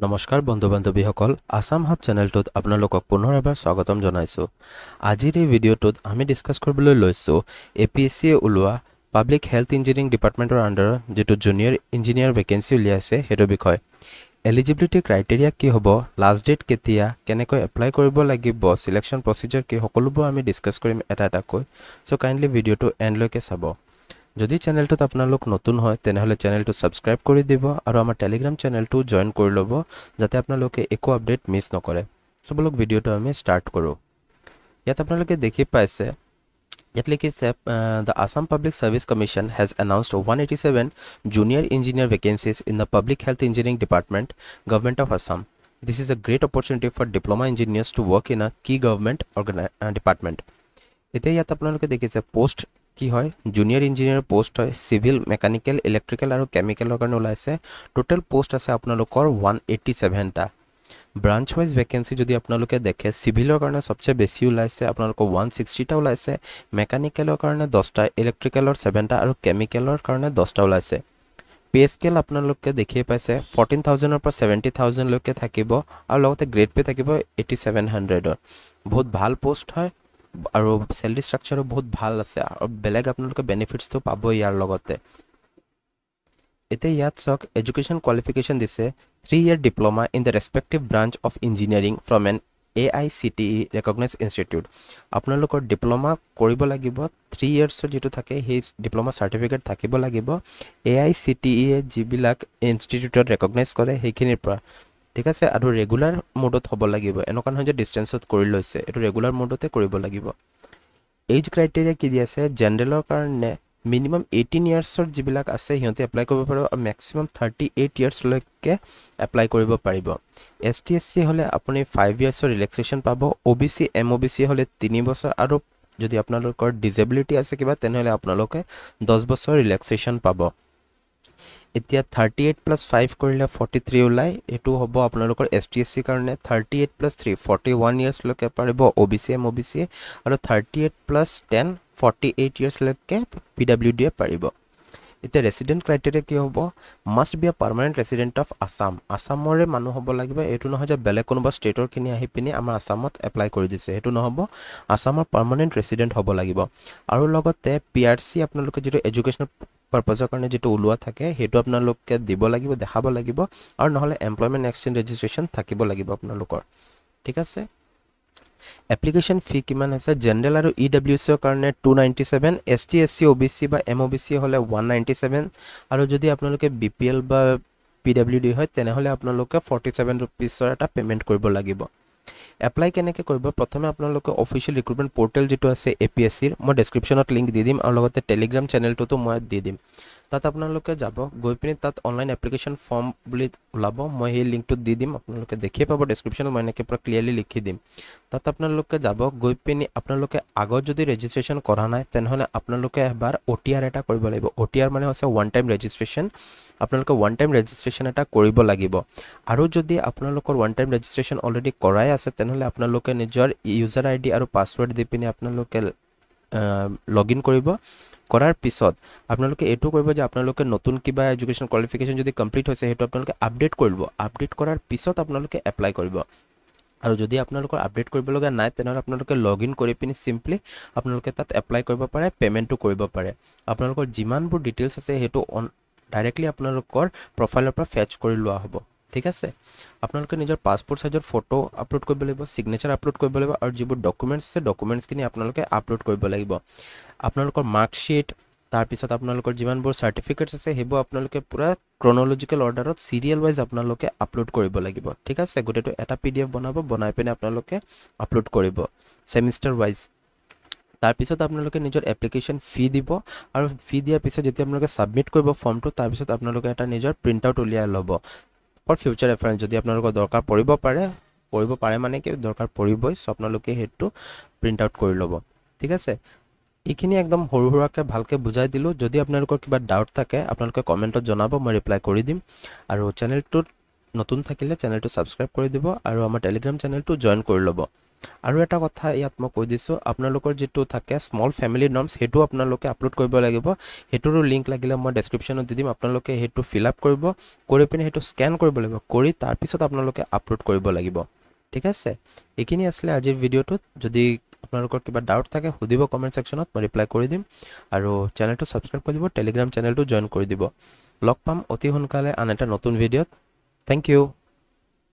নমস্কাৰ বন্ধু বান্ধৱীসকল আসাম হাব চেনেলটোত আপোনালোকক পুনৰ এবাৰ স্বাগতম জনাইছোঁ। আজিৰ এই ভিডিঅ'টোত আমি ডিছকাছ কৰিবলৈ লৈছোঁ APSCয়ে ওলোৱা পাব্লিক হেল্থ ইঞ্জিনিয়াৰিং ডিপাৰ্টমেণ্টৰ আণ্ডাৰত যিটো জুনিয়ৰ ইঞ্জিনিয়াৰ ভেকেঞ্চি উলিয়াইছে সেইটো বিষয়। এলিজিবিলিটি ক্ৰাইটেৰিয়া কি হ'ব, লাষ্ট ডেট কেতিয়া, কেনেকৈ এপ্লাই কৰিব লাগিব, সিলেকশ্যন প্ৰচিজাৰ কি, সকলোবোৰ আমি ডিছকাছ কৰিম এটা এটাকৈ। চ' কাইণ্ডলি ভিডিঅ'টো এণ্ডলৈকে চাব। যদি চেনেলটোত আপোনালোক নতুন হয় তেনেহলে চেনেলটো সাবস্ক্ৰাইব কৰি দিব আৰু আমাৰ টেলিগ্ৰাম চেনেলটো জয়েন কৰি ল'ব যাতে আপোনালোকে একো আপডেট মিছ নকৰে। সো বলক ভিডিঅ'টো আমি ষ্টাৰ্ট কৰোঁ। ইয়াত আপোনালোকে দেখি পাইছে ইয়াত লিখিছে the Assam Public Service Commission has announced 187 junior engineer vacancies in the Public Health Engineering Department, Government of Assam. This is a great opportunity for diploma engineers to work in a key government department. এতিয়া ইয়াত আপোনালোকে দেখিছে post কি হয়, junior engineer post হয়, civil, mechanical, ইলেক্ট্ৰিক্যাল আৰু কেমিক্যালৰ কাৰণে ওলাইছে। টোটাল পোষ্ট আছে আপোনালোকৰ 187টা। ব্ৰাঞ্চ ওয়াইজ ভেকেন্সি যদি আপোনালোকে দেখে সিভিলৰ কাৰণে সবচে বেছি ওলাইছে, আপোনালোকৰ 160টা ওলাইছে, মেকানিক্যালৰ কাৰণে 10টা, ইলেক্ট্ৰিক্যালৰ 7টা আৰু কেমিক্যালৰ কাৰণে 10টা ওলাইছে। পে স্কেল আপোনালোকে দেখিয়ে পাইছে 14,000ৰ পৰা 70,000 লৈকে থাকিব আৰু লগতে গ্ৰেড পে থাকিব 8700ৰ। বহুত ভাল পোষ্ট হয় আৰু স্যালাৰি স্ট্ৰাকচাৰো বহুত ভাল আছে আৰু বেলেগ আপোনালোকে বেনিফিটছটো পাব ইয়াৰ লগতে। এতিয়া ইয়াত চাওক এডুকেশ্যন কোৱালিফিকেশ্যন দিছে 3-year diploma in the respective branch of engineering from an AICTE recognised institute. আপোনালোকৰ ডিপ্লোমা কৰিব লাগিব, 3 yearsৰ যেটো থাকে সেই ডিপ্লোমা সাৰ্টিফিকেট থাকিব লাগিব AICTE যিবিলাক ইনষ্টিটিউটত ৰেকগনাইজ কৰে সেইখিনিৰ পৰা। ঠিক আছে, আৰু ৰেগুলাৰ মোডত হ'ব লাগিব, এনেকুৱা নহয় যে ডিস্টেন্সত কৰি লৈছে, এটো ৰেগুলাৰ মোডতে কৰিব লাগিব। এজ ক্ৰাইটেৰিয়া কি দি আছে, জেনাৰেলৰ কাৰণে মিনিমাম 18 ইয়াৰ্ছৰ যিবিলাক আছে সিহঁতে এপ্লাই কৰিব পাৰিব আৰু ম্যাক্সিমাম 38 ইয়াৰ্ছ লৈকে এপ্লাই কৰিব পাৰিব। ST SC হলে আপুনি 5 ইয়াৰ্ছৰ ৰিলেক্সেশ্যন পাব, OBC MOBC হলে 3 বছৰ আৰু যদি আপোনালোকৰ ডিসেবিলিটি আছে কিবা তেনেহলে আপোনালোকে 10 বছৰ ৰিলেক্সেশ্যন পাব। এতিয়া 38 + 5 কৰিলে 43 ওলাই, এটো হ'ব আপোনালোকৰ ST SC কাৰণে 38 + 3 41 ইয়াৰ্ছ লৈকে পাৰিব OBC MOBC আৰু 38 + 10 48 ইয়াৰ্ছ লৈকে PWD পাৰিব। এতিয়া ৰেসিডেন্ট ক্ৰাইটেৰিয়া কি হ'ব, must be a permanent resident of Assam. আসামৰে মানুহ হ'ব লাগিব, এটো নহয় যে বেলেগ কোনোবা ষ্টেটৰ কিনি আহি পিনি আমাৰ আসামত এপ্লাই কৰি দিছে, এটো নহব। আসামৰ পাৰ্মানেন্ট ৰেসিডেন্ট হ'ব লাগিব আৰু লগতে PRC আপোনালোকে যেটো এডুকেশ্যনাল পাৰপাসৰ কাৰণে যেটো ওলোৱা থাকে হেটো আপোনালোকে দিব লাগিব, দেখাব লাগিব আৰু নহলে এমপ্লয়মেন্ট এক্সচেঞ্জ ৰেজিষ্ট্ৰেচন থাকিব লাগিব আপোনালোকৰ। ঠিক আছে, এপ্লিকেশন ফি কিমান আছে, জেনাৰেল আৰু EWC ৰ কাৰণে 297, ST SC OBC বা MOBC হলে 197 আৰু যদি আপোনালোকে BPL বা PWD হয় তেনেহলে আপোনালোকে 47 रुपीसৰ এটা পেমেন্ট কৰিব লাগিব। এপ্লাই কেনেকৈ কৰিব, প্ৰথমে আপোনালোকে অফিচিয়েল ৰিক্ৰুটমেন্ট পোৰ্টেল যেটো আছে APSCৰ, মই ডেসক্ৰিপচনত লিংক দি দিম আৰু লগতে টেলিগ্ৰাম চেনেলটোতো মই দি দিম। তাত আপোনালোকে যাব, গৈ পিনি তাত অনলাইন এপ্লিকেশন ফৰ্ম বুলি ওলাব, মই এই লিংকটো দি দিম, আপোনালোকে দেখিয়ে পাব ডেসক্ৰিপচনত, মই এনেকৈ পুৰা ক্লিয়াৰলি লিখি দিম। তাত আপোনালোকে যাব, গৈ পিনি আপোনালোকে আগত যদি ৰেজিষ্ট্ৰেচন কৰা নাই তেনেহলে আপোনালোকে এবাৰ OTR এটা কৰিব লাগিব। OTR মানে হৈছে ওয়ান টাইম ৰেজিষ্ট্ৰেচন, আপোনালোকে ওয়ান টাইম ৰেজিষ্ট্ৰেচন এটা কৰিব লাগিব। আৰু যদি আপোনালোকৰ ওয়ান টাইম ৰেজিষ্ট্ৰেচন অলৰেডি কৰাই আছে তেনেহলে আপোনালোকে নিজৰ ইউজাৰ আইডি আৰু পাসওয়াৰ্ড দি পিনি আপোনালোকে লগইন কৰিব। কৰাৰ পিছত আপোনালোকে এটো কৰিব যে আপোনালোকে নতুন কিবা এডুকেশ্যন কোৱালিফিকেশ্যন যদি কমপ্লিট হৈছে হেতু আপোনালোকে আপডেট কৰিব। আপডেট কৰাৰ পিছত আপোনালোকে এপ্লাই কৰিব আৰু যদি আপোনালোকৰ আপডেট কৰিব লগা নাই তেনেহলে আপোনালোকে লগইন কৰি পিনি সিম্পলি আপোনালোকে তাত এপ্লাই কৰিব পাৰে, পেমেন্টটো কৰিব পাৰে। আপোনালোকৰ যিমানবোৰ ডিটেইলছ আছে হেতু ডাইৰেক্টলি আপোনালোকৰ প্ৰফাইলৰ পৰা ফেচ কৰি লোৱা হ'ব। ঠিক আছে, আপোনালোকে নিজৰ পাসপোৰ্ট সাইজৰ ফটো আপলোড কৰিব লাগিব, সিগনেচাৰ আপলোড কৰিব লাগিব আৰু যিবোৰ ডকুমেন্টছ আছে ডকুমেন্টছখিনি আপোনালোকে আপলোড কৰিব লাগিব। আপোনালোকৰ মাৰ্কশিট, তাৰ পিছত আপোনালোকৰ যিমানবোৰ সাৰ্টিফিকেটছ আছে হেবোৰ আপোনালোকে পুৰা ক্ৰনলজিক্যাল অৰ্ডাৰত সিৰিয়াল ওয়াইজ আপোনালোকে আপলোড কৰিব লাগিব। ঠিক আছে, গোটেটো এটা PDF বনাব, বনাই পিনে আপোনালোকে আপলোড কৰিব সেমিস্টাৰ ওয়াইজ। তাৰ পিছত আপোনালোকে নিজৰ এপ্লিকেশন ফি দিব আৰু ফি দিয়াৰ পিছত যেতিয়া আপোনালোকে সাবমিট কৰিব ফৰ্মটো, তাৰ পিছত আপোনালোকে এটা নিজৰ প্ৰিন্ট আউট উলিয়াই ল'ব ফৰ ফিউচাৰ ৰেফাৰেন্স। যদি আপোনালোকৰ দৰকাৰ পৰিব পাৰে মানে কি দৰকাৰ পৰিবই, সো আপোনালোকে হেতু প্ৰিন্ট আউট কৰি ল'ব। ঠিক আছে, এইখিনি একদম সৰু সৰুকৈ ভালকে বুজাই দিলো। যদি আপোনালোকৰ কিবা ডাউট থাকে আপোনালোকে কমেন্টত জনাব, মই ৰিপ্লাই কৰি দিম। আৰু চেনেলটোত নতুন থাকিলে চেনেলটো সাবস্ক্ৰাইব কৰি দিব আৰু আমাৰ টেলিগ্ৰাম চেনেলটো জয়েন কৰি ল'ব। আৰু এটা কথা ইয়াত মই কৈ দিছোঁ, আপোনালোকৰ যিটো থাকে স্মল ফেমিলি নৰ্মছ সেইটো আপোনালোকে আপলোড কৰিব লাগিব। সেইটোৰো লিংক লাগিলে মই ডেছক্ৰিপশ্যনত দি দিম। আপোনালোকে সেইটো ফিল আপ কৰিব, কৰি পিনে সেইটো স্কেন কৰিব লাগিব, কৰি তাৰপিছত আপোনালোকে আপলোড কৰিব লাগিব। ঠিক আছে, এইখিনি আছিলে আজিৰ ভিডিঅ'টোত। যদি আপোনালোকৰ কিবা ডাউট থাকে সুধিব কমেণ্ট ছেকশ্যনত, মই ৰিপ্লাই কৰি দিম। আৰু চেনেলটো ছাবস্ক্ৰাইব কৰি দিব, টেলিগ্ৰাম চেনেলটো জইন কৰি দিব। লগ পাম অতি সোনকালে আন এটা নতুন ভিডিঅ'ত। Thank U.